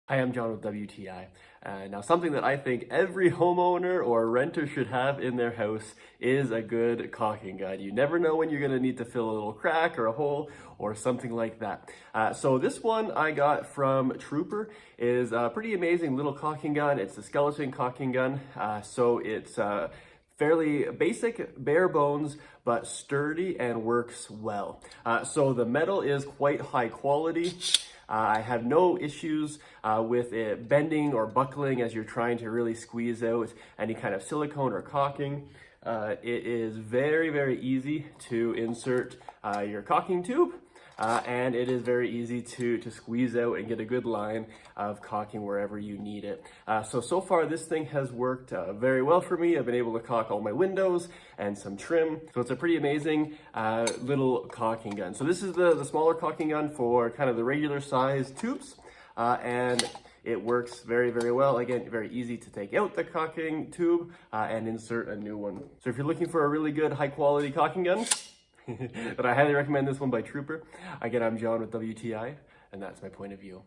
Hi, I'm John with WTI. Now, something that I think every homeowner or renter should have in their house is a good caulking gun. You never know when you're going to need to fill a little crack or a hole or something like that. So this one I got from Trooper is a pretty amazing little caulking gun. It's a skeleton caulking gun. So it's fairly basic, bare bones, but sturdy and works well. So the metal is quite high quality. I have no issues with it bending or buckling as you're trying to really squeeze out any kind of silicone or caulking. It is very, very easy to insert your caulking tube. And it is very easy to squeeze out and get a good line of caulking wherever you need it. So far this thing has worked very well for me. I've been able to caulk all my windows and some trim. So it's a pretty amazing little caulking gun. So this is the smaller caulking gun for kind of the regular size tubes. And it works very, very well. Again, very easy to take out the caulking tube and insert a new one. So if you're looking for a really good high quality caulking gun, but I highly recommend this one by Trooper. Again, I'm John with WTI, and that's my point of view.